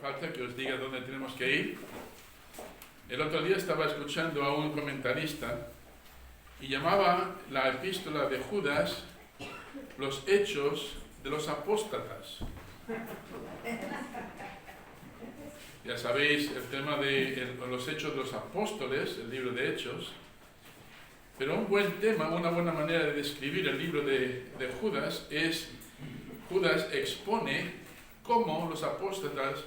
falta que os diga dónde tenemos que ir. El otro día estaba escuchando a un comentarista y llamaba la epístola de Judas los hechos de los apóstatas. Ya sabéis el tema de los hechos de los apóstoles, el libro de Hechos, pero un buen tema, una buena manera de describir el libro de Judas es, Judas expone cómo los apóstatas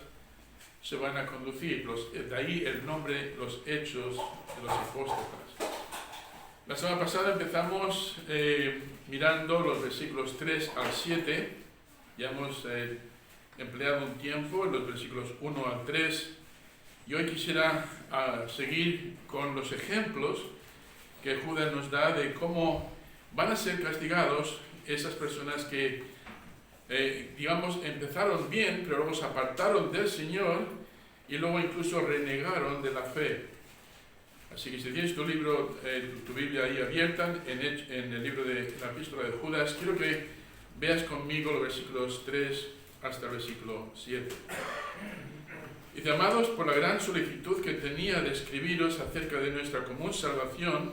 se van a conducir, de ahí el nombre, los hechos de los apóstatas. La semana pasada empezamos mirando los versículos 3 al 7, ya hemos empleado un tiempo en los versículos 1 al 3, y hoy quisiera seguir con los ejemplos que Judas nos da de cómo van a ser castigados esas personas que, digamos, empezaron bien, pero luego se apartaron del Señor y luego incluso renegaron de la fe. Así que si tienes tu libro, tu Biblia ahí abierta, en el libro de la epístola de Judas, quiero que veas conmigo los versículos 3 hasta el versículo 7. Dice: amados, por la gran solicitud que tenía de escribiros acerca de nuestra común salvación,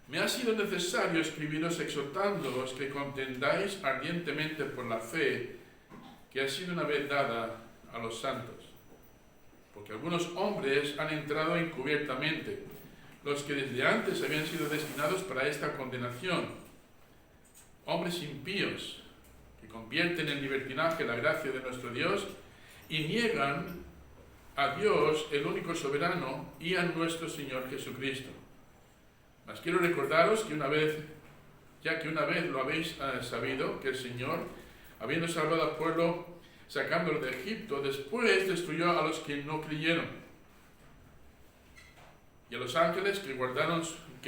me ha sido necesario escribiros exhortándoos que contendáis ardientemente por la fe que ha sido una vez dada a los santos. Porque algunos hombres han entrado encubiertamente, los que desde antes habían sido destinados para esta condenación, hombres impíos, que convierten en libertinaje la gracia de nuestro Dios y niegan a Dios, el único soberano, y a nuestro Señor Jesucristo. Mas quiero recordaros que una vez lo habéis sabido, que el Señor, habiendo salvado al pueblo, sacándolo de Egipto, después destruyó a los que no creyeron. Y a los ángeles que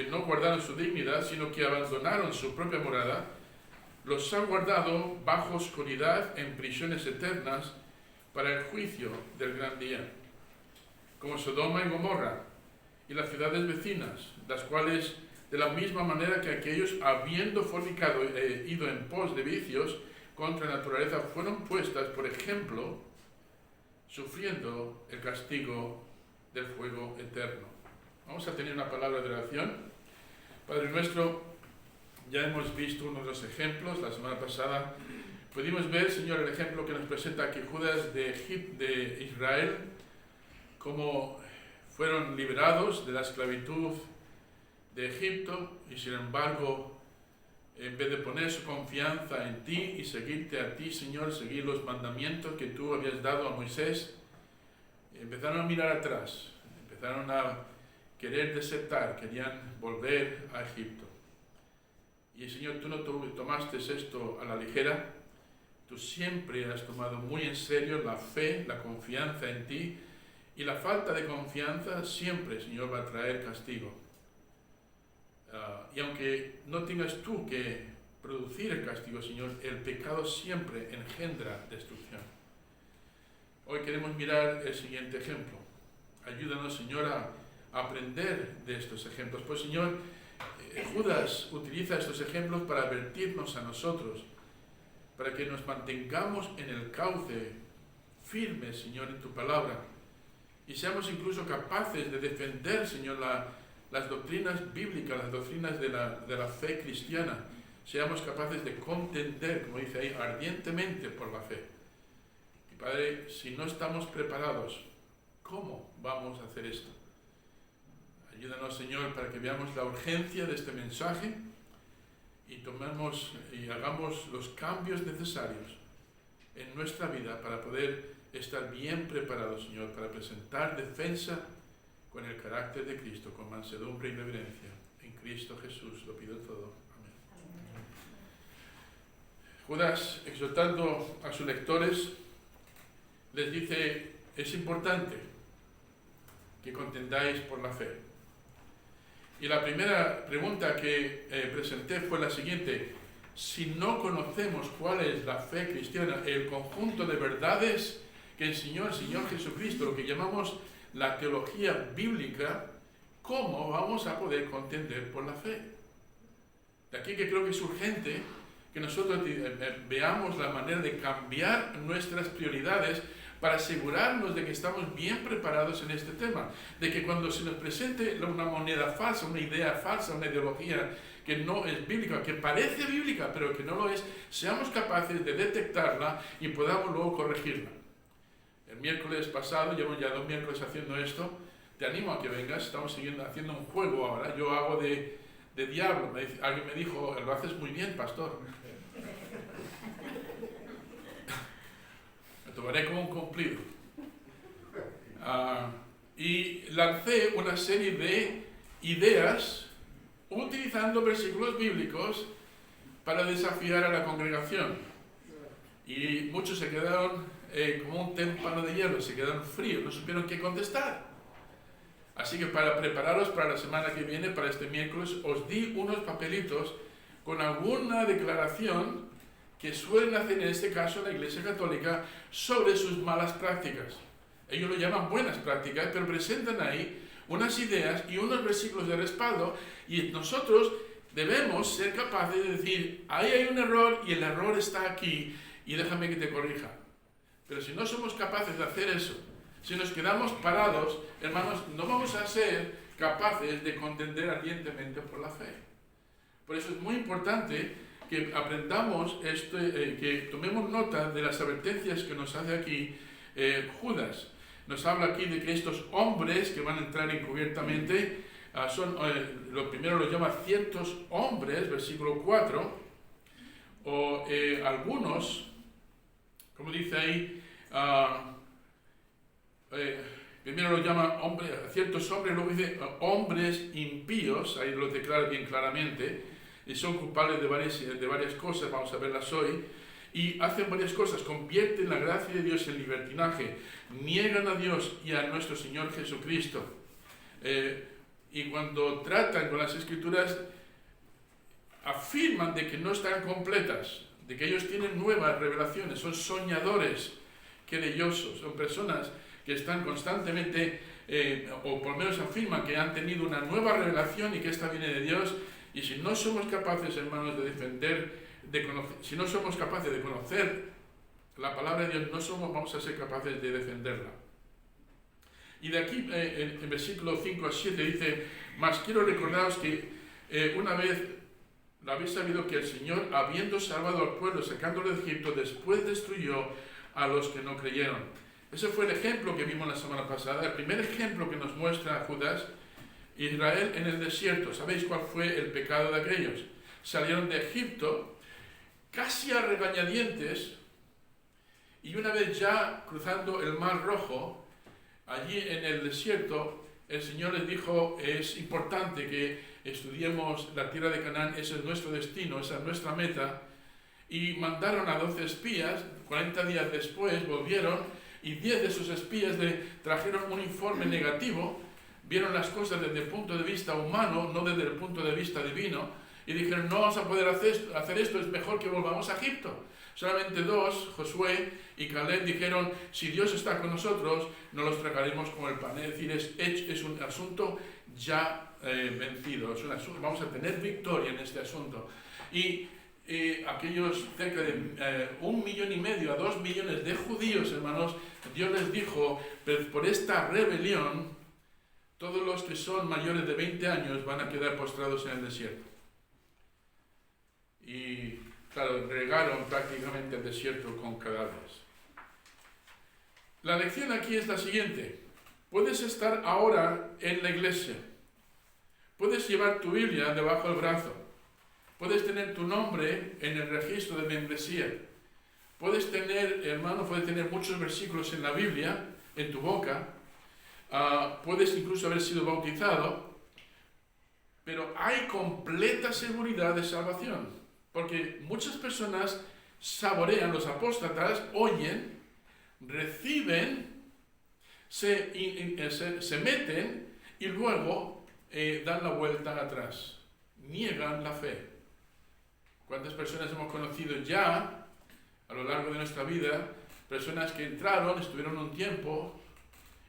no guardaron su dignidad, sino que abandonaron su propia morada, los ha guardado bajo oscuridad en prisiones eternas para el juicio del gran día, como Sodoma y Gomorra y las ciudades vecinas, las cuales, de la misma manera que aquellos, habiendo fornicado e ido en pos de vicios contra la naturaleza, fueron puestas por ejemplo, sufriendo el castigo del fuego eterno. Vamos a tener una palabra de oración. Padre nuestro, ya hemos visto uno de los ejemplos. La semana pasada pudimos ver, Señor, el ejemplo que nos presenta aquí Judas de Israel, cómo fueron liberados de la esclavitud de Egipto y sin embargo, en vez de poner su confianza en ti y seguirte a ti, Señor, seguir los mandamientos que tú habías dado a Moisés, empezaron a mirar atrás, empezaron a querer desertar, querían volver a Egipto. Y Señor, tú no tomaste esto a la ligera, tú siempre has tomado muy en serio la fe, la confianza en ti, y la falta de confianza siempre, Señor, va a traer castigo. Y aunque no tengas tú que producir el castigo, Señor, el pecado siempre engendra destrucción. Hoy queremos mirar el siguiente ejemplo. Ayúdanos, Señor, a aprender de estos ejemplos. Pues, Señor, Judas utiliza estos ejemplos para advertirnos a nosotros, para que nos mantengamos en el cauce firme, Señor, en tu palabra, y seamos incluso capaces de defender, Señor, las doctrinas bíblicas, las doctrinas de la fe cristiana. Seamos capaces de contender, como dice ahí, ardientemente por la fe. Y Padre, si no estamos preparados, ¿cómo vamos a hacer esto? Ayúdanos, Señor, para que veamos la urgencia de este mensaje y tomemos y hagamos los cambios necesarios en nuestra vida para poder estar bien preparados, Señor, para presentar defensa con el carácter de Cristo, con mansedumbre y reverencia. En Cristo Jesús lo pido todo. Amén. Judas, exhortando a sus lectores, les dice: es importante que contendáis por la fe. Y la primera pregunta que presenté fue la siguiente: si no conocemos cuál es la fe cristiana, el conjunto de verdades que enseñó el Señor Jesucristo, lo que llamamos la teología bíblica, ¿cómo vamos a poder contender por la fe? De aquí que creo que es urgente que nosotros veamos la manera de cambiar nuestras prioridades para asegurarnos de que estamos bien preparados en este tema, de que cuando se nos presente una moneda falsa, una idea falsa, una ideología que no es bíblica, que parece bíblica, pero que no lo es, seamos capaces de detectarla y podamos luego corregirla. El miércoles pasado, llevo ya 2 miércoles haciendo esto, te animo a que vengas, estamos haciendo un juego ahora, yo hago de diablo, alguien me dijo, lo haces muy bien, pastor. Me tomaré como un cumplido. Y lancé una serie de ideas utilizando versículos bíblicos para desafiar a la congregación. Y muchos se quedaron como un témpano de hielo, se quedaron fríos, no supieron qué contestar. Así que para prepararos para la semana que viene, para este miércoles, os di unos papelitos con alguna declaración que suelen hacer en este caso la Iglesia Católica sobre sus malas prácticas. Ellos lo llaman buenas prácticas, pero presentan ahí unas ideas y unos versículos de respaldo, y nosotros debemos ser capaces de decir, ahí hay un error y el error está aquí y déjame que te corrija. Pero si no somos capaces de hacer eso, si nos quedamos parados, hermanos, no vamos a ser capaces de contender ardientemente por la fe. Por eso es muy importante que aprendamos esto, que tomemos nota de las advertencias que nos hace aquí Judas. Nos habla aquí de que estos hombres que van a entrar encubiertamente lo primero lo llama ciertos hombres, versículo 4, o algunos, como dice ahí, primero lo llama ciertos hombres, luego dice hombres impíos, ahí lo declara bien claramente, y son culpables de varias cosas, vamos a verlas hoy, y hacen varias cosas, convierten la gracia de Dios en libertinaje, niegan a Dios y a nuestro Señor Jesucristo, y cuando tratan con las Escrituras, afirman de que no están completas, de que ellos tienen nuevas revelaciones, son soñadores querellosos, son personas que están constantemente, o por lo menos afirman que han tenido una nueva revelación y que esta viene de Dios, y si no somos capaces, hermanos, de defender, si no somos capaces de conocer la palabra de Dios, vamos a ser capaces de defenderla. Y de aquí, en versículo 5 a 7 dice, mas quiero recordaros que una vez habéis sabido que el Señor, habiendo salvado al pueblo, sacándolo de Egipto, después destruyó a los que no creyeron. Ese fue el ejemplo que vimos la semana pasada, el primer ejemplo que nos muestra Judas, Israel en el desierto. ¿Sabéis cuál fue el pecado de aquellos? Salieron de Egipto casi a regañadientes, y una vez ya cruzando el Mar Rojo, allí en el desierto, el Señor les dijo, es importante que estudiemos la tierra de Canaán, ese es nuestro destino, esa es nuestra meta, y mandaron a 12 espías, 40 días después volvieron, y 10 de esos espías le trajeron un informe negativo, vieron las cosas desde el punto de vista humano, no desde el punto de vista divino, y dijeron, no vamos a poder hacer esto, es mejor que volvamos a Egipto. Solamente 2, Josué y Caleb, dijeron, si Dios está con nosotros, no los tragaremos como el pan. Es decir, es un asunto ya vencido, vamos a tener victoria en este asunto. Y aquellos cerca de 1,5 millones a 2 millones de judíos, hermanos, Dios les dijo, por esta rebelión, todos los que son mayores de 20 años van a quedar postrados en el desierto. Y claro, regaron prácticamente el desierto con cadáveres. La lección aquí es la siguiente. Puedes estar ahora en la iglesia. Puedes llevar tu Biblia debajo del brazo. Puedes tener tu nombre en el registro de membresía. Puedes tener, hermano, puedes tener muchos versículos en la Biblia, en tu boca. Puedes incluso haber sido bautizado. Pero hay completa seguridad de salvación. Porque muchas personas saborean, los apóstatas, oyen, reciben, se meten y luego dan la vuelta atrás. Niegan la fe. ¿Cuántas personas hemos conocido ya a lo largo de nuestra vida? Personas que entraron, estuvieron un tiempo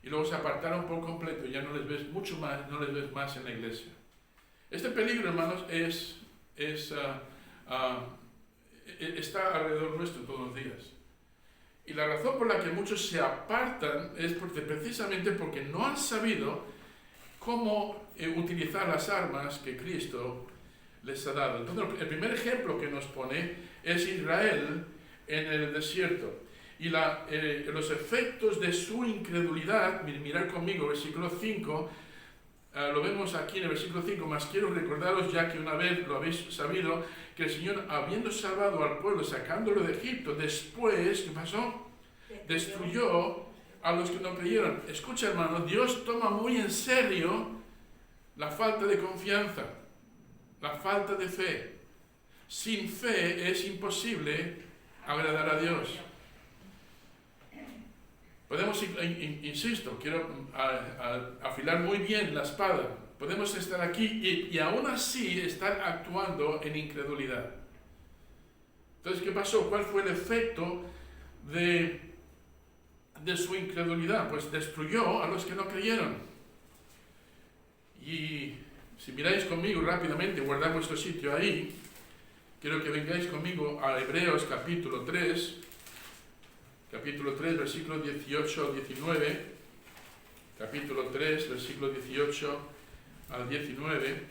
y luego se apartaron por completo y ya no les ves mucho más, no les ves más en la iglesia. Este peligro, hermanos, está alrededor nuestro todos los días. Y la razón por la que muchos se apartan es precisamente porque no han sabido cómo utilizar las armas que Cristo les ha dado. Entonces, el primer ejemplo que nos pone es Israel en el desierto. Y los efectos de su incredulidad, mirad conmigo, versículo 5, lo vemos aquí en el versículo 5, mas quiero recordaros, ya que una vez lo habéis sabido, que el Señor, habiendo salvado al pueblo, sacándolo de Egipto, después, ¿qué pasó? Destruyó a los que no creyeron. Escucha, hermano, Dios toma muy en serio la falta de confianza, la falta de fe. Sin fe es imposible agradar a Dios. Podemos, insisto, quiero afilar muy bien la espada. Podemos estar aquí y aún así estar actuando en incredulidad. Entonces, ¿qué pasó? ¿Cuál fue el efecto de su incredulidad? Pues destruyó a los que no creyeron. Y si miráis conmigo rápidamente, guardad vuestro sitio ahí, quiero que vengáis conmigo a Hebreos capítulo 3, versículos 18 al 19, capítulo 3, versículos 18 al 19.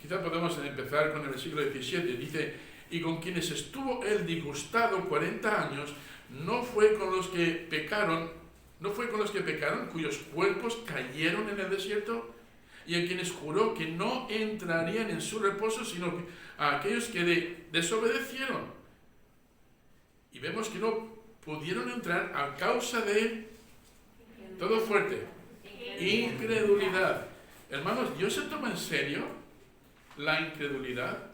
Quizá podemos empezar con el versículo 17. Dice, y con quienes estuvo él disgustado 40 años, no fue con los que pecaron, cuyos cuerpos cayeron en el desierto, y a quienes juró que no entrarían en su reposo, sino a aquellos que desobedecieron. Y vemos que no pudieron entrar a causa de, todo fuerte, incredulidad. Hermanos, ¿Dios se toma en serio la incredulidad?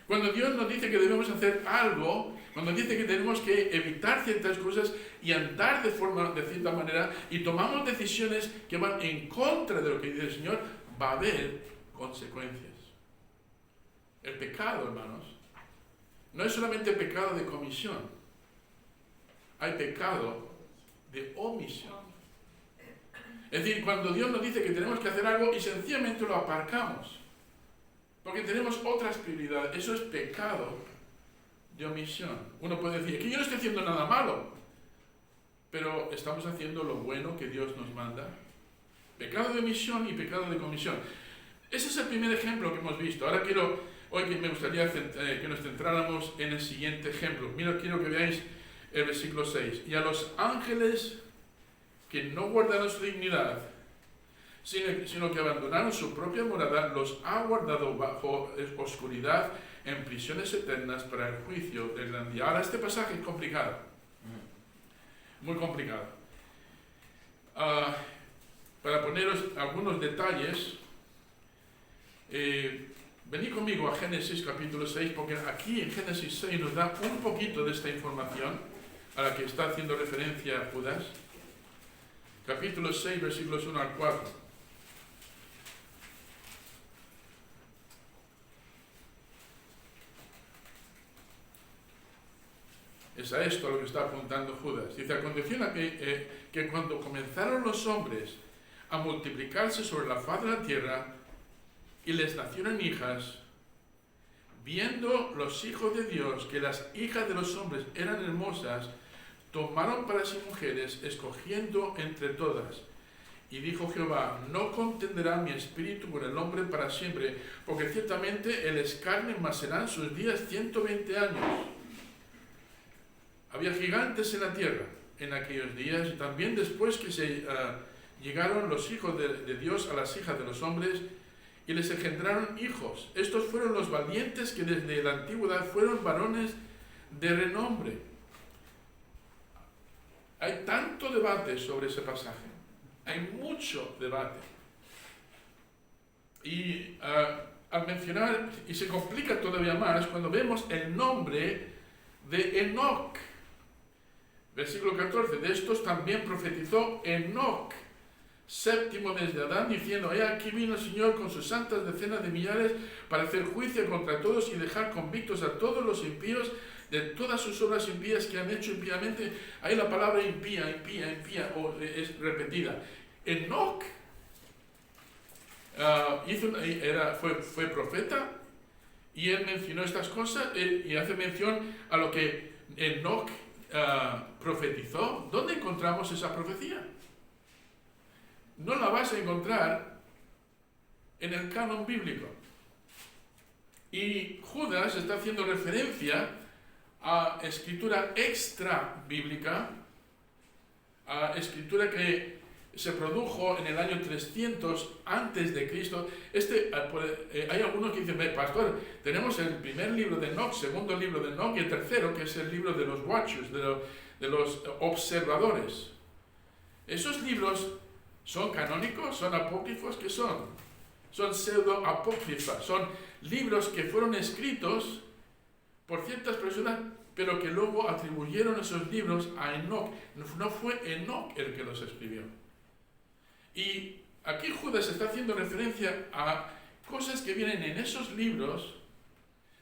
Cuando Dios nos dice que debemos hacer algo, cuando dice que tenemos que evitar ciertas cosas y andar de cierta manera, y tomamos decisiones que van en contra de lo que dice el Señor, va a haber consecuencias. El pecado, hermanos, no es solamente pecado de comisión, hay pecado de omisión. Es decir, cuando Dios nos dice que tenemos que hacer algo y sencillamente lo aparcamos, porque tenemos otras prioridades, eso es pecado de omisión. Uno puede decir, que yo no estoy haciendo nada malo, pero estamos haciendo lo bueno que Dios nos manda. Pecado de omisión y pecado de comisión. Ese es el primer ejemplo que hemos visto. Ahora hoy me gustaría que nos centráramos en el siguiente ejemplo. Quiero que veáis el versículo 6. Y a los ángeles que no guardaron su dignidad, sino que abandonaron su propia morada, los ha guardado bajo oscuridad en prisiones eternas para el juicio del gran día. Ahora, este pasaje es complicado, muy complicado. Para poneros algunos detalles, venid conmigo a Génesis capítulo 6, porque aquí en Génesis 6 nos da un poquito de esta información a la que está haciendo referencia Judas. Capítulo 6, versículos 1 al 4. Es a esto a lo que está apuntando Judas. Dice, aconteció que cuando comenzaron los hombres a multiplicarse sobre la faz de la tierra y les nacieron hijas, viendo los hijos de Dios que las hijas de los hombres eran hermosas, tomaron para sí mujeres, escogiendo entre todas. Y dijo Jehová, no contenderá mi espíritu con el hombre para siempre, porque ciertamente él es carne, mas serán sus días 120 años. Había gigantes en la tierra en aquellos días, y también después que llegaron los hijos de Dios a las hijas de los hombres, y les engendraron hijos. Estos fueron los valientes que desde la antigüedad fueron varones de renombre. Hay tanto debate sobre ese pasaje. Hay mucho debate. Y al mencionar, y se complica todavía más cuando vemos el nombre de Enoc. Versículo 14, de estos también profetizó Enoc, séptimo desde Adán, diciendo, he aquí vino el Señor con sus santas decenas de millares para hacer juicio contra todos y dejar convictos a todos los impíos de todas sus obras impías que han hecho impíamente. Ahí la palabra impía es repetida. Enoc fue profeta, y él mencionó estas cosas y hace mención a lo que Enoc profetizó. ¿Dónde encontramos esa profecía? No la vas a encontrar en el canon bíblico. Y Judas está haciendo referencia a escritura extra bíblica, a escritura que se produjo en el año 300 antes de Cristo. Hay algunos que dicen, pastor, tenemos el primer libro de Enoc, segundo libro de Enoc y el tercero, que es el libro de los Watchers, de los observadores. Esos libros son canónicos, son apócrifos, ¿qué son? Son pseudo-apócrifas, son libros que fueron escritos por ciertas personas, pero que luego atribuyeron esos libros a Enoc. No fue Enoc el que los escribió. Y aquí Judas está haciendo referencia a cosas que vienen en esos libros,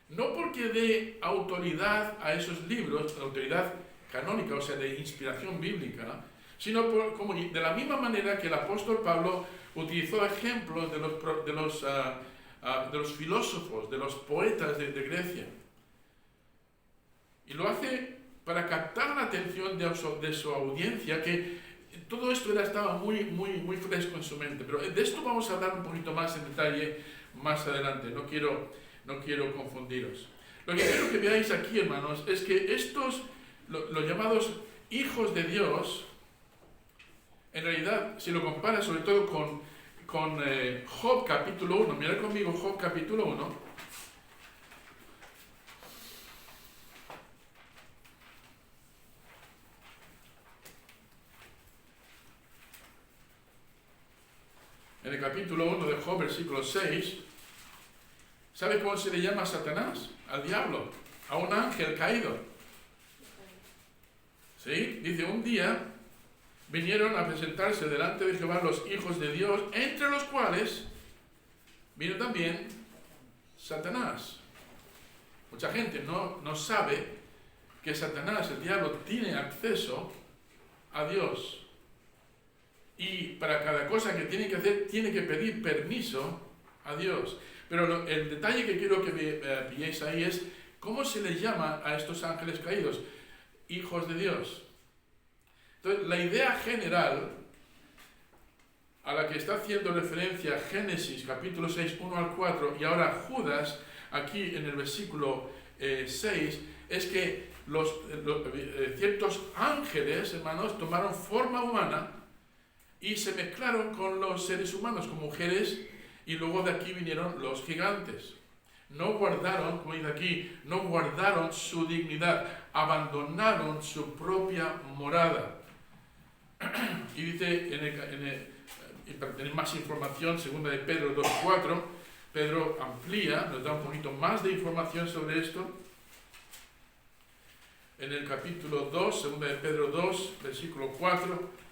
no porque dé autoridad a esos libros, autoridad canónica, o sea, de inspiración bíblica, sino como de la misma manera que el apóstol Pablo utilizó ejemplos de los filósofos, de los poetas de Grecia. Y lo hace para captar la atención de su audiencia, que todo esto estaba muy fresco en su mente. Pero de esto vamos a hablar un poquito más en detalle más adelante. No quiero confundiros. Lo que quiero que veáis aquí, hermanos, es que estos, los llamados hijos de Dios, en realidad, si lo comparas sobre todo con Job capítulo 1, mirad conmigo Job capítulo 1, en el capítulo 1 de Job, versículo 6, ¿sabe cómo se le llama a Satanás? Al diablo, a un ángel caído. ¿Sí? Dice, un día vinieron a presentarse delante de Jehová los hijos de Dios, entre los cuales vino también Satanás. Mucha gente no sabe que Satanás, el diablo, tiene acceso a Dios. Y para cada cosa que tiene que hacer, tiene que pedir permiso a Dios. Pero el detalle que quiero que pilléis ahí es cómo se les llama a estos ángeles caídos, hijos de Dios. Entonces, la idea general a la que está haciendo referencia Génesis capítulo 6, 1 al 4, y ahora Judas, aquí en el versículo 6, es que ciertos ángeles, hermanos, tomaron forma humana y se mezclaron con los seres humanos, con mujeres, y luego de aquí vinieron los gigantes. No guardaron, como dice aquí, no guardaron su dignidad, abandonaron su propia morada. Y dice, y para tener más información, segunda de Pedro 2.4, Pedro amplía, nos da un poquito más de información sobre esto. En el capítulo 2, segunda de Pedro 2, versículo 4,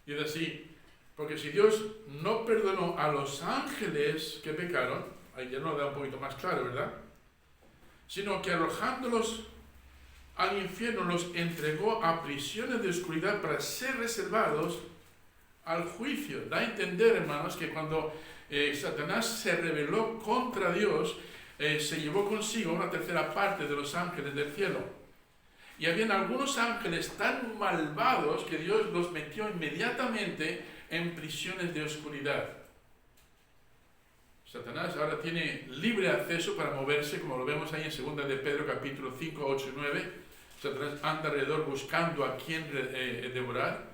y es así, porque si Dios no perdonó a los ángeles que pecaron, ahí ya nos lo da un poquito más claro, ¿verdad? Sino que arrojándolos al infierno los entregó a prisiones de oscuridad para ser reservados al juicio. Da a entender, hermanos, que cuando Satanás se rebeló contra Dios, se llevó consigo una tercera parte de los ángeles del cielo. Y habían algunos ángeles tan malvados que Dios los metió inmediatamente en prisiones de oscuridad. Satanás ahora tiene libre acceso para moverse, como lo vemos ahí en 2 de Pedro capítulo 5, 8 y 9. Satanás anda alrededor buscando a quien devorar.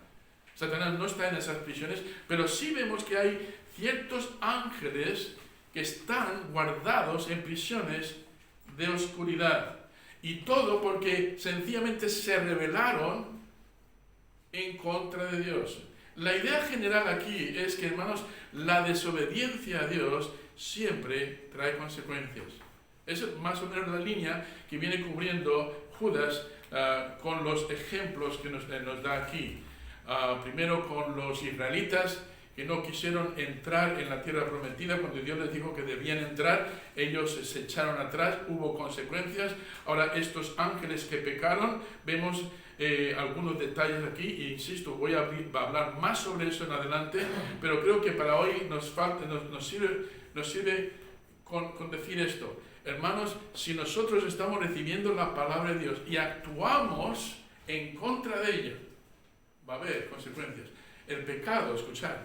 Satanás no está en esas prisiones, pero sí vemos que hay ciertos ángeles que están guardados en prisiones de oscuridad. Y todo porque sencillamente se rebelaron en contra de Dios. La idea general aquí es que, hermanos, la desobediencia a Dios siempre trae consecuencias. Esa es más o menos la línea que viene cubriendo Judas con los ejemplos que nos da aquí. Primero con los israelitas que no quisieron entrar en la tierra prometida cuando Dios les dijo que debían entrar, ellos se echaron atrás, hubo consecuencias. Ahora estos ángeles que pecaron, vemos algunos detalles aquí, e insisto, voy a hablar más sobre eso en adelante, pero creo que para hoy nos sirve con decir esto. Hermanos, si nosotros estamos recibiendo la palabra de Dios y actuamos en contra de ella, va a haber consecuencias. El pecado, escuchad,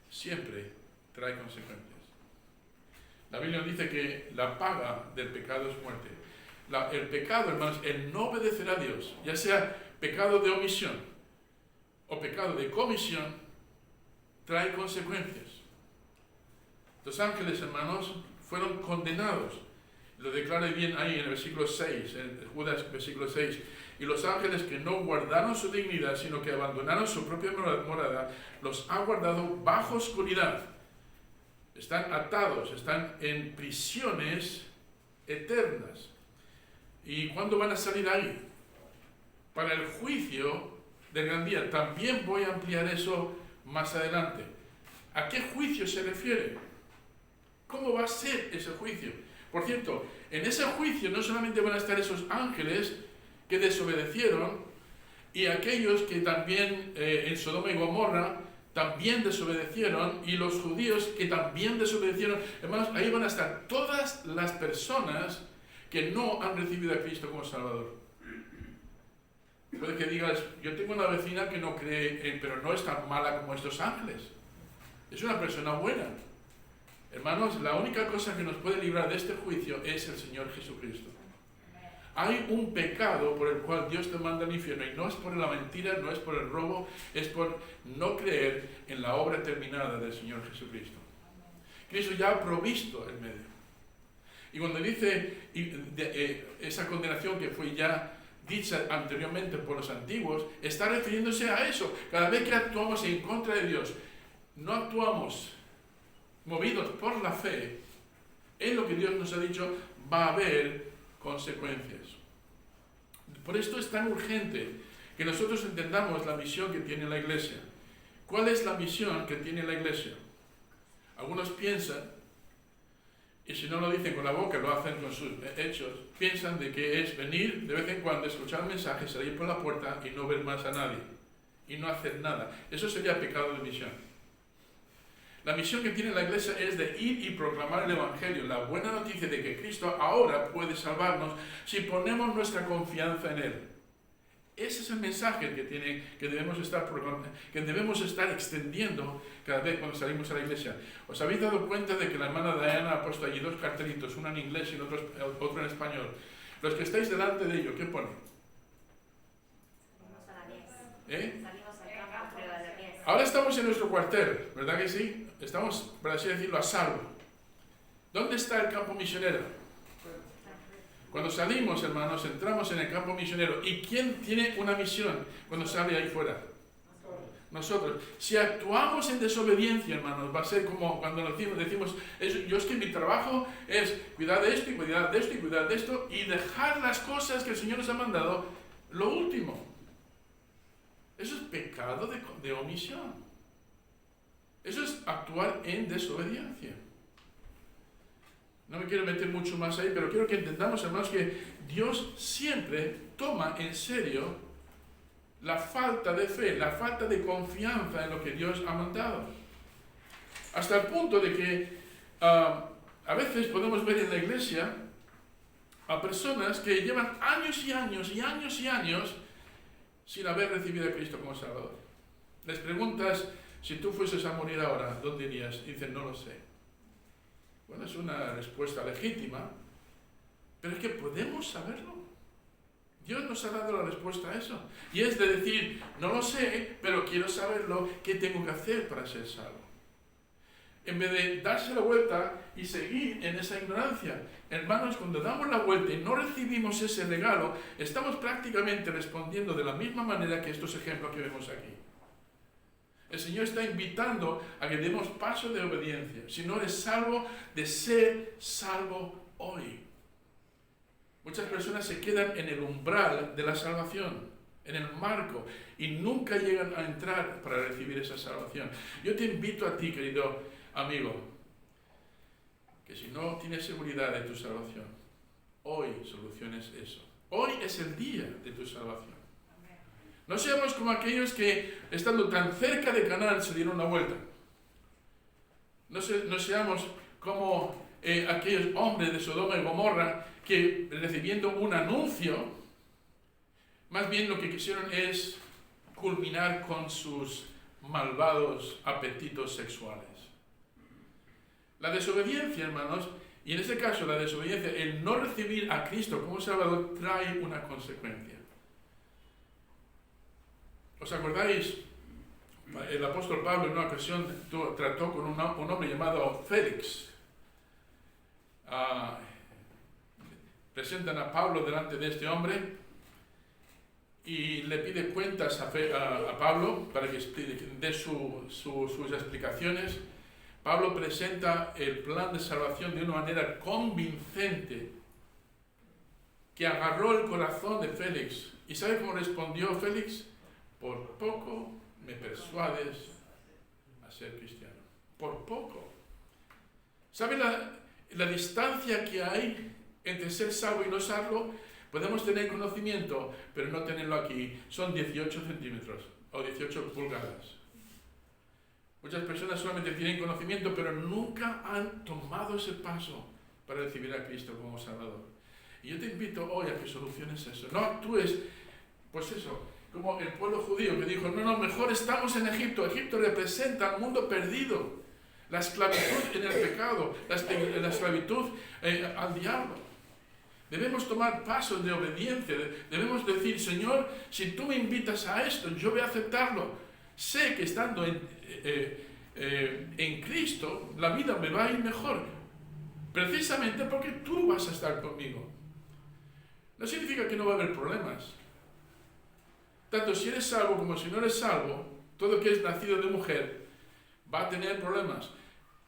siempre trae consecuencias. La Biblia dice que la paga del pecado es muerte. El pecado, hermanos, el no obedecer a Dios, ya sea pecado de omisión o pecado de comisión, trae consecuencias. Los ángeles, hermanos, fueron condenados. Lo declara bien ahí en el versículo 6, en Judas versículo 6. Y los ángeles que no guardaron su dignidad, sino que abandonaron su propia morada, los ha guardado bajo oscuridad. Están atados, están en prisiones eternas. ¿Y cuándo van a salir ahí? Para el juicio del gran día. También voy a ampliar eso más adelante. ¿A qué juicio se refiere? ¿Cómo va a ser ese juicio? Por cierto, en ese juicio no solamente van a estar esos ángeles que desobedecieron y aquellos que también en Sodoma y Gomorra también desobedecieron, y los judíos que también desobedecieron. Hermanos, ahí van a estar todas las personas que no han recibido a Cristo como Salvador. Puede que digas, yo tengo una vecina que no cree, pero no es tan mala como estos ángeles. Es una persona buena. Hermanos, la única cosa que nos puede librar de este juicio es el Señor Jesucristo. Hay un pecado por el cual Dios te manda al infierno, y no es por la mentira, no es por el robo, es por no creer en la obra terminada del Señor Jesucristo. Cristo ya ha provisto el medio. Y cuando dice esa condenación que fue ya dicha anteriormente por los antiguos, está refiriéndose a eso. Cada vez que actuamos en contra de Dios, no actuamos movidos por la fe en lo que Dios nos ha dicho, va a haber consecuencias. Por esto es tan urgente que nosotros entendamos la misión que tiene la Iglesia. ¿Cuál es la misión que tiene la Iglesia? Algunos piensan, y si no lo dicen con la boca, lo hacen con sus hechos, piensan de que es venir de vez en cuando, escuchar mensajes, salir por la puerta y no ver más a nadie, y no hacer nada. Eso sería pecado de misión. La misión que tiene la Iglesia es de ir y proclamar el Evangelio, la buena noticia de que Cristo ahora puede salvarnos si ponemos nuestra confianza en Él. Ese es el mensaje que debemos estar extendiendo cada vez cuando salimos a la Iglesia. ¿Os habéis dado cuenta de que la hermana Diana ha puesto allí dos cartelitos, uno en inglés y otro en español? Los que estáis delante de ello, ¿qué pone? Salimos a la 10. Salimos al campo, pero a la 10. Ahora estamos en nuestro cuartel, ¿verdad que sí? Estamos, por así decirlo, a salvo. ¿Dónde está el campo misionero? Cuando salimos, hermanos, entramos en el campo misionero. ¿Y quién tiene una misión cuando sale ahí fuera? Nosotros. Si actuamos en desobediencia, hermanos, va a ser como cuando decimos, yo es que mi trabajo es cuidar de esto y cuidar de esto y cuidar de esto y dejar las cosas que el Señor nos ha mandado, lo último. Eso es pecado de omisión. Eso es actuar en desobediencia. No me quiero meter mucho más ahí, pero quiero que entendamos, hermanos, que Dios siempre toma en serio la falta de fe, la falta de confianza en lo que Dios ha mandado. Hasta el punto de que a veces podemos ver en la iglesia a personas que llevan años y años y años y años sin haber recibido a Cristo como Salvador. Les preguntas, si tú fueses a morir ahora, ¿dónde irías? Y dicen, no lo sé. Bueno, es una respuesta legítima, pero es que podemos saberlo. Dios nos ha dado la respuesta a eso. Y es de decir, no lo sé, pero quiero saberlo, ¿qué tengo que hacer para ser salvo? En vez de darse la vuelta y seguir en esa ignorancia. Hermanos, cuando damos la vuelta y no recibimos ese regalo, estamos prácticamente respondiendo de la misma manera que estos ejemplos que vemos aquí. El Señor está invitando a que demos paso de obediencia. Si no eres salvo, de ser salvo hoy. Muchas personas se quedan en el umbral de la salvación. en el marco, y nunca llegan a entrar para recibir esa salvación. Yo te invito a ti, querido amigo, que si no tienes seguridad de tu salvación, hoy soluciones eso. Hoy es el día de tu salvación. No seamos como aquellos que, estando tan cerca de Canaán, se dieron una vuelta. No seamos como aquellos hombres de Sodoma y Gomorra que, recibiendo un anuncio, más bien lo que quisieron es culminar con sus malvados apetitos sexuales. La desobediencia, hermanos, y en este caso la desobediencia, el no recibir a Cristo como Salvador, trae una consecuencia. ¿Os acordáis? El apóstol Pablo en una ocasión trató con un hombre llamado Félix. Presentan a Pablo delante de este hombre y le pide cuentas a Pablo para que dé sus explicaciones. Pablo presenta el plan de salvación de una manera convincente que agarró el corazón de Félix. ¿Y sabe cómo respondió Félix? Por poco me persuades a ser cristiano. Por poco. ¿Sabe la distancia que hay entre ser salvo y no salvo? Podemos tener conocimiento, pero no tenerlo aquí. Son 18 centímetros o 18 pulgadas. Muchas personas solamente tienen conocimiento, pero nunca han tomado ese paso para recibir a Cristo como Salvador. Y yo te invito hoy a que soluciones eso. No actúes, pues eso, como el pueblo judío que dijo, no, mejor estamos en Egipto. Egipto representa al mundo perdido. La esclavitud en el pecado, la esclavitud al diablo. Debemos tomar pasos de obediencia, debemos decir, Señor, si tú me invitas a esto, yo voy a aceptarlo. Sé que estando en Cristo, la vida me va a ir mejor, precisamente porque tú vas a estar conmigo. No significa que no va a haber problemas. Tanto si eres salvo como si no eres salvo, todo que es nacido de mujer va a tener problemas.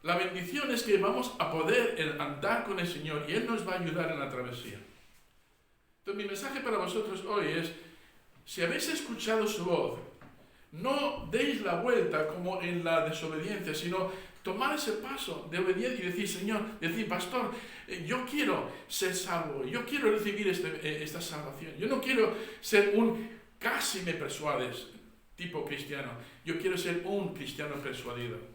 La bendición es que vamos a poder andar con el Señor y Él nos va a ayudar en la travesía. Entonces mi mensaje para vosotros hoy es, si habéis escuchado su voz, no deis la vuelta como en la desobediencia, sino tomar ese paso de obediencia y decir, Señor, decir, pastor, yo quiero ser salvo, yo quiero recibir esta salvación. Yo no quiero ser un casi me persuades tipo cristiano, yo quiero ser un cristiano persuadido.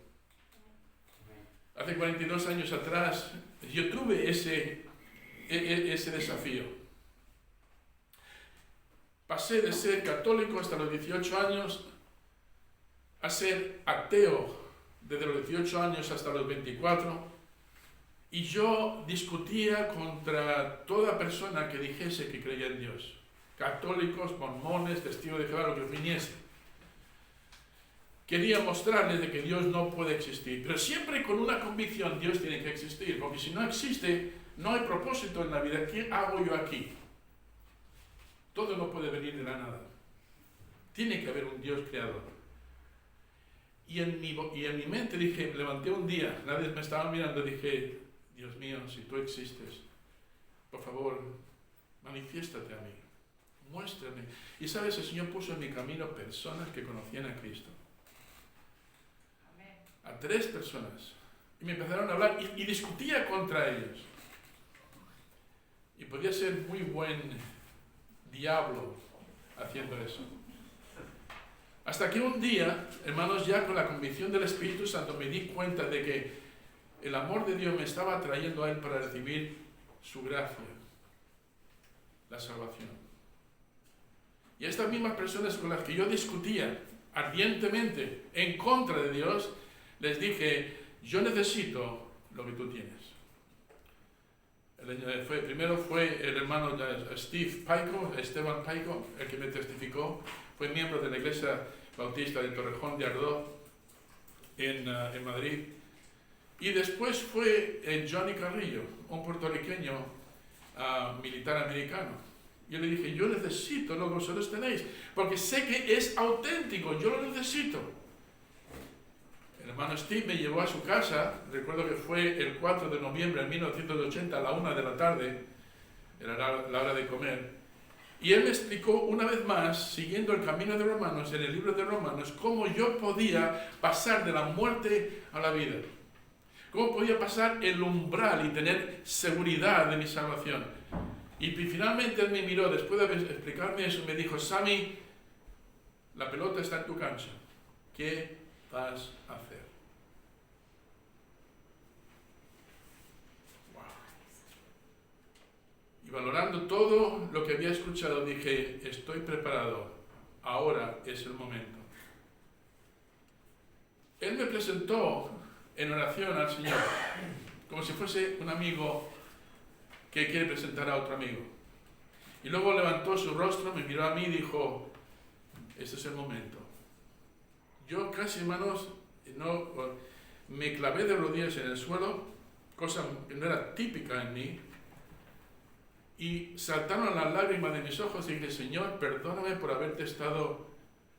Hace 42 años atrás yo tuve ese desafío. Pasé de ser católico hasta los 18 años a ser ateo desde los 18 años hasta los 24, y yo discutía contra toda persona que dijese que creía en Dios. Católicos, mormones, testigos de Jehová, lo que viniese. Quería mostrarles de que Dios no puede existir, pero siempre con una convicción: Dios tiene que existir, porque si no existe, no hay propósito en la vida. ¿Qué hago yo aquí? Todo no puede venir de la nada. Tiene que haber un Dios creador. Y en mi mente dije, levanté un día, nadie me estaba mirando, dije, Dios mío, si tú existes, por favor, manifiéstate a mí, muéstrame. Y sabes, el Señor puso en mi camino personas que conocían a Cristo. A 3 personas. Y me empezaron a hablar y discutía contra ellos. Y podía ser muy buen diablo haciendo eso. Hasta que un día, hermanos, ya con la convicción del Espíritu Santo, me di cuenta de que el amor de Dios me estaba atrayendo a Él para recibir su gracia, la salvación. Y a estas mismas personas con las que yo discutía ardientemente en contra de Dios, les dije, yo necesito lo que tú tienes. Primero fue el hermano Esteban Paico, el que me testificó. Fue miembro de la Iglesia Bautista de Torrejón de Ardoz en Madrid. Y después fue Johnny Carrillo, un puertorriqueño militar americano. Yo le dije, yo necesito lo que vosotros tenéis, porque sé que es auténtico, yo lo necesito. El hermano Steve me llevó a su casa, recuerdo que fue el 4 de noviembre de 1980 a la 1 de la tarde, era la hora de comer, Y él me explicó una vez más, siguiendo el camino de Romanos, en el libro de Romanos, cómo yo podía pasar de la muerte a la vida. Cómo podía pasar el umbral y tener seguridad de mi salvación. Y finalmente él me miró, después de explicarme eso, me dijo, Sammy, la pelota está en tu cancha. ¿Qué vas a hacer? Wow. Y valorando todo lo que había escuchado, dije, estoy preparado. Ahora es el momento. Él me presentó en oración al Señor, como si fuese un amigo que quiere presentar a otro amigo. Y luego levantó su rostro, me miró a mí y dijo, este es el momento. Yo casi, hermanos, me clavé de rodillas en el suelo, cosa que no era típica en mí, y saltaron las lágrimas de mis ojos y dije, Señor, perdóname por haberte estado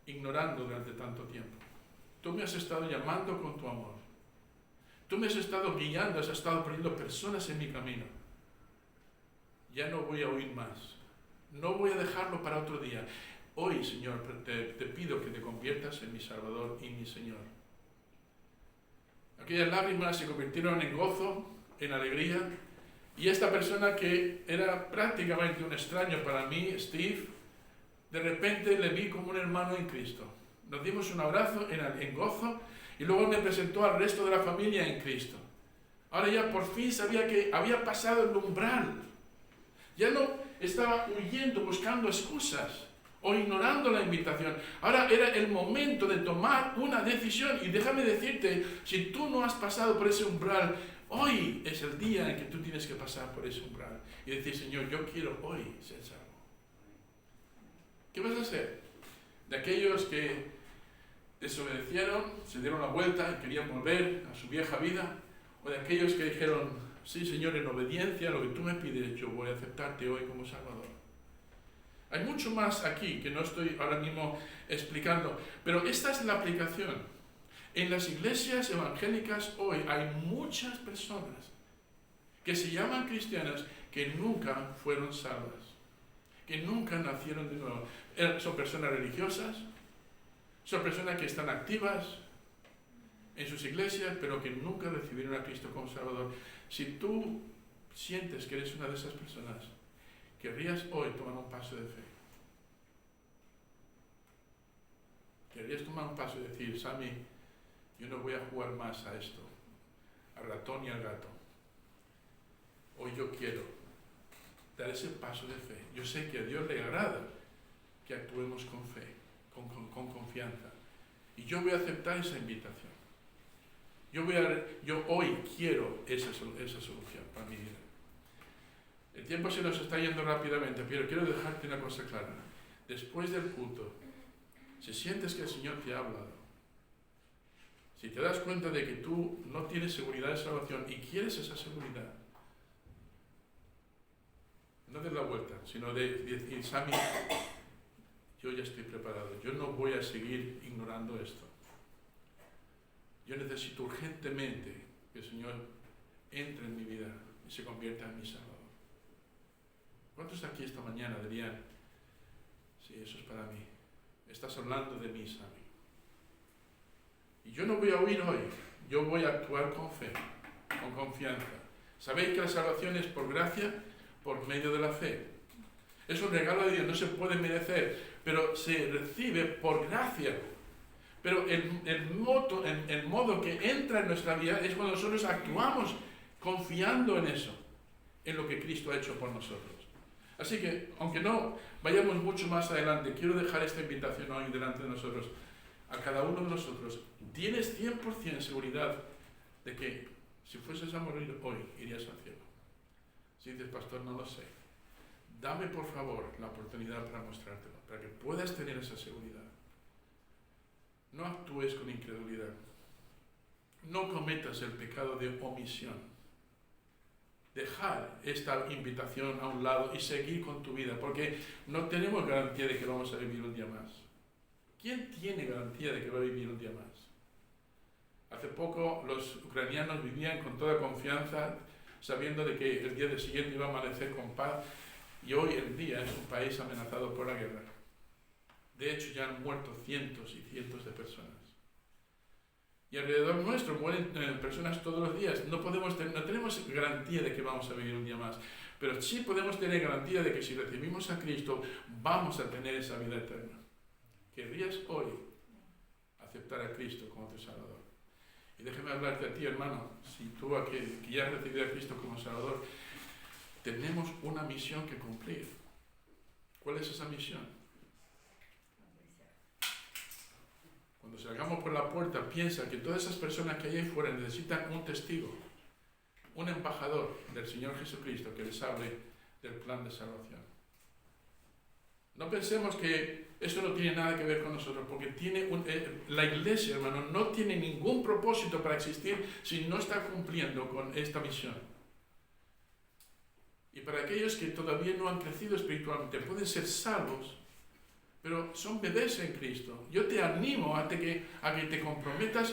ignorando durante tanto tiempo. Tú me has estado llamando con tu amor. Tú me has estado guiando, has estado poniendo personas en mi camino. Ya no voy a oír más. No voy a dejarlo para otro día. Hoy, Señor, te pido que te conviertas en mi Salvador y mi Señor. Aquellas lágrimas se convirtieron en gozo, en alegría, y esta persona que era prácticamente un extraño para mí, Steve, de repente le vi como un hermano en Cristo. Nos dimos un abrazo en gozo, y luego me presentó al resto de la familia en Cristo. Ahora ya por fin sabía que había pasado el umbral. Ya no estaba huyendo, buscando excusas o ignorando la invitación. Ahora era el momento de tomar una decisión. Y déjame decirte, si tú no has pasado por ese umbral, hoy es el día en que tú tienes que pasar por ese umbral. Y decir, Señor, yo quiero hoy ser salvo. ¿Qué vas a hacer? De aquellos que desobedecieron, se dieron la vuelta y querían volver a su vieja vida, o de aquellos que dijeron, sí, Señor, en obediencia a lo que tú me pides, yo voy a aceptarte hoy como Salvador. Hay mucho más aquí que no estoy ahora mismo explicando, pero esta es la aplicación. En las iglesias evangélicas hoy hay muchas personas que se llaman cristianas que nunca fueron salvas, que nunca nacieron de nuevo. Son personas religiosas, son personas que están activas en sus iglesias, pero que nunca recibieron a Cristo como Salvador. Si tú sientes que eres una de esas personas, querrías hoy tomar un paso de fe. Querrías tomar un paso y decir, Sammy, yo no voy a jugar más a esto, al ratón y al gato. Hoy yo quiero dar ese paso de fe. Yo sé que a Dios le agrada que actuemos con fe, con confianza. Y yo voy a aceptar esa invitación. Yo hoy quiero esa solución para mi vida. El tiempo se nos está yendo rápidamente, pero quiero dejarte una cosa clara. Después del culto, si sientes que el Señor te ha hablado, si te das cuenta de que tú no tienes seguridad de salvación y quieres esa seguridad, no des la vuelta, sino de decir, Sammy, yo ya estoy preparado, yo no voy a seguir ignorando esto. Yo necesito urgentemente que el Señor entre en mi vida y se convierta en mi Salvador. ¿Cuántos aquí esta mañana dirían, sí, eso es para mí? Estás hablando de mí, Sammy. Y yo no voy a huir hoy, yo voy a actuar con fe, con confianza. ¿Sabéis que la salvación es por gracia, por medio de la fe? Es un regalo de Dios, no se puede merecer, pero se recibe por gracia. Pero el modo que entra en nuestra vida es cuando nosotros actuamos confiando en eso, en lo que Cristo ha hecho por nosotros. Así que, aunque no vayamos mucho más adelante, quiero dejar esta invitación hoy delante de nosotros, a cada uno de nosotros. Tienes 100% seguridad de que si fueses a morir hoy, irías al cielo. Si dices, pastor, no lo sé, dame por favor la oportunidad para mostrártelo, para que puedas tener esa seguridad. No actúes con incredulidad. No cometas el pecado de omisión. Dejar esta invitación a un lado y seguir con tu vida, porque no tenemos garantía de que vamos a vivir un día más. ¿Quién tiene garantía de que va a vivir un día más? Hace poco los ucranianos vivían con toda confianza, sabiendo de que el día siguiente iba a amanecer con paz. y hoy en día es un país amenazado por la guerra. De hecho, ya han muerto cientos y cientos de personas. Y alrededor nuestro mueren personas todos los días. No tenemos garantía de que vamos a vivir un día más, pero sí podemos tener garantía de que si recibimos a Cristo, vamos a tener esa vida eterna. ¿Querrías hoy aceptar a Cristo como tu Salvador? Y déjame hablarte a ti, hermano, si tú que ya has recibido a Cristo como Salvador, tenemos una misión que cumplir. ¿Cuál es esa misión? Cuando salgamos por la puerta, piensa que todas esas personas que hay ahí fuera necesitan un testigo, un embajador del Señor Jesucristo que les hable del plan de salvación. No pensemos que eso no tiene nada que ver con nosotros, porque la iglesia, hermano, no tiene ningún propósito para existir si no está cumpliendo con esta misión. Y para aquellos que todavía no han crecido espiritualmente, pueden ser salvos, pero son bebés en Cristo. Yo te animo a que te comprometas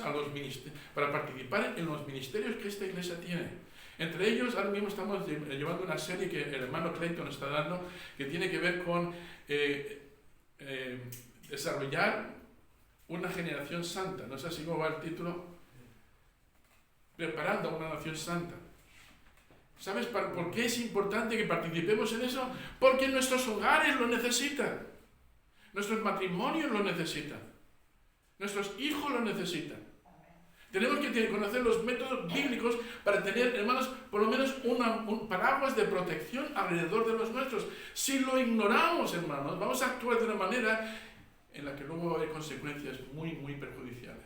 para participar en los ministerios que esta iglesia tiene. Entre ellos, ahora mismo estamos llevando una serie que el hermano Clayton está dando, que tiene que ver con desarrollar una generación santa. No sé si cómo va el título. Preparando una nación santa. ¿Sabes por qué es importante que participemos en eso? Porque nuestros hogares lo necesitan. Nuestros matrimonios lo necesitan. Nuestros hijos lo necesitan. Tenemos que conocer los métodos bíblicos para tener, hermanos, por lo menos un paraguas de protección alrededor de los nuestros. Si lo ignoramos, hermanos, vamos a actuar de una manera en la que luego va a haber consecuencias muy, muy perjudiciales.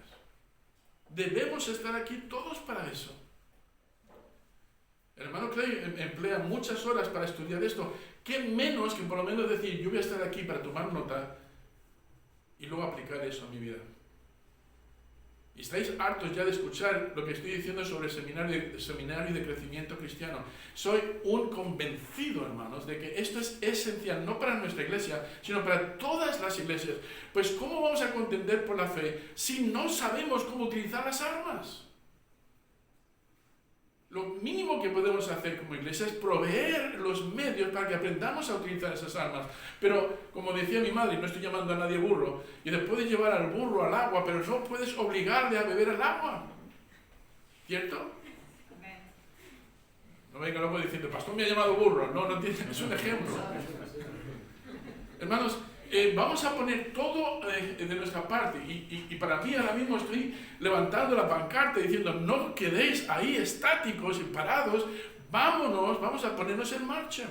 Debemos estar aquí todos para eso. El hermano Clay emplea muchas horas para estudiar esto. ¿Qué menos que por lo menos decir, yo voy a estar aquí para tomar nota y luego aplicar eso a mi vida? Y estáis hartos ya de escuchar lo que estoy diciendo sobre el seminario de crecimiento cristiano. Soy un convencido, hermanos, de que esto es esencial, no para nuestra iglesia, sino para todas las iglesias. Pues ¿cómo vamos a contender por la fe si no sabemos cómo utilizar las armas? Lo mínimo que podemos hacer como iglesia es proveer los medios para que aprendamos a utilizar esas armas. Pero, como decía mi madre, no estoy llamando a nadie burro, y le puedes llevar al burro al agua, pero no puedes obligarle a beber el agua. ¿Cierto? No venga luego diciendo, pastor me ha llamado burro. No entiendes, es un ejemplo. Hermanos, vamos a poner todo de nuestra parte y para mí ahora mismo estoy levantando la pancarta diciendo no quedéis ahí estáticos y parados, vamos a ponernos en marcha.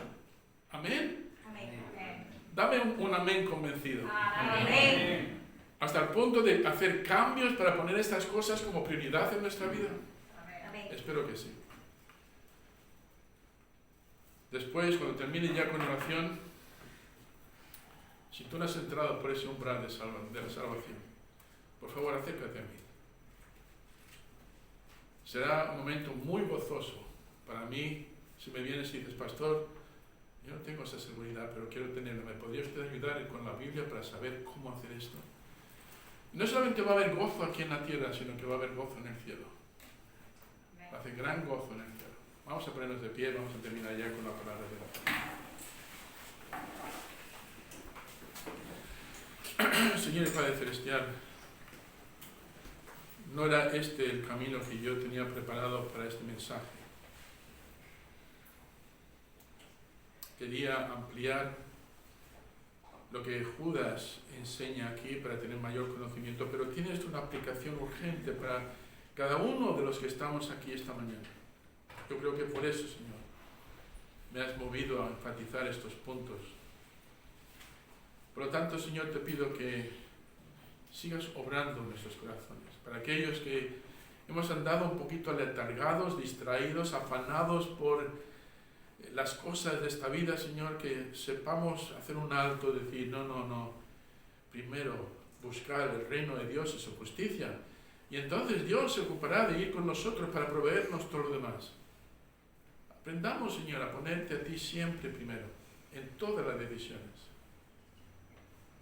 Amén. Amén. Dame un amén convencido. Amén. Hasta el punto de hacer cambios para poner estas cosas como prioridad en nuestra vida. Amén. Espero que sí. Después, cuando termine ya con oración, si tú no has entrado por ese umbral de la salvación, por favor acércate a mí. Será un momento muy gozoso para mí si me vienes y dices, pastor, yo no tengo esa seguridad, pero quiero tenerla. ¿Me podría usted ayudar con la Biblia para saber cómo hacer esto? No solamente va a haber gozo aquí en la tierra, sino que va a haber gozo en el cielo. Va a haber gran gozo en el cielo. Vamos a ponernos de pie, vamos a terminar ya con la palabra de Dios. Señor y Padre Celestial, no era este el camino que yo tenía preparado para este mensaje. Quería ampliar lo que Judas enseña aquí para tener mayor conocimiento, pero tiene esto una aplicación urgente para cada uno de los que estamos aquí esta mañana. Yo creo que por eso, Señor, me has movido a enfatizar estos puntos. Por lo tanto, Señor, te pido que sigas obrando en nuestros corazones. Para aquellos que hemos andado un poquito aletargados, distraídos, afanados por las cosas de esta vida, Señor, que sepamos hacer un alto, decir, no. Primero, buscar el reino de Dios y su justicia. Y entonces Dios se ocupará de ir con nosotros para proveernos todo lo demás. Aprendamos, Señor, a ponerte a ti siempre primero, en todas las decisiones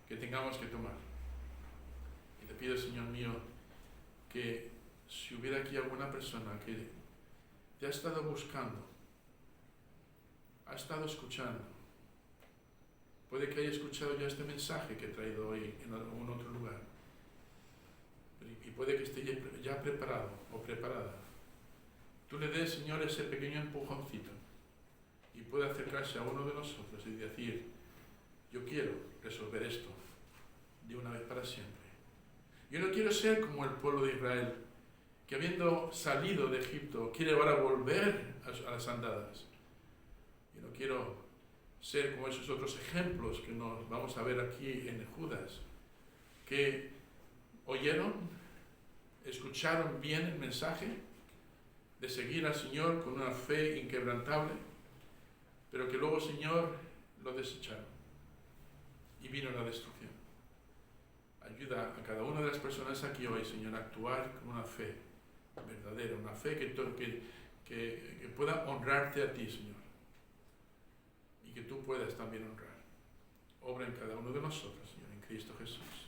que tengamos que tomar. Y te pido, Señor mío, que si hubiera aquí alguna persona que te ha estado buscando, ha estado escuchando, Puede que haya escuchado ya este mensaje que he traído hoy en algún otro lugar. Y puede que esté ya preparado o preparada. Tú le des, Señor, ese pequeño empujoncito y puede acercarse a uno de nosotros y decir: yo quiero resolver esto de una vez para siempre. Yo no quiero ser como el pueblo de Israel, que habiendo salido de Egipto quiere ahora volver a las andadas. Yo no quiero ser como esos otros ejemplos que nos vamos a ver aquí en Judas, que oyeron, escucharon bien el mensaje de seguir al Señor con una fe inquebrantable, pero que luego, Señor, lo desecharon y vino la destrucción. Ayuda a cada una de las personas aquí hoy, Señor, a actuar con una fe verdadera, una fe que pueda honrarte a ti, Señor, y que tú puedas también honrar. Obra en cada uno de nosotros, Señor, en Cristo Jesús.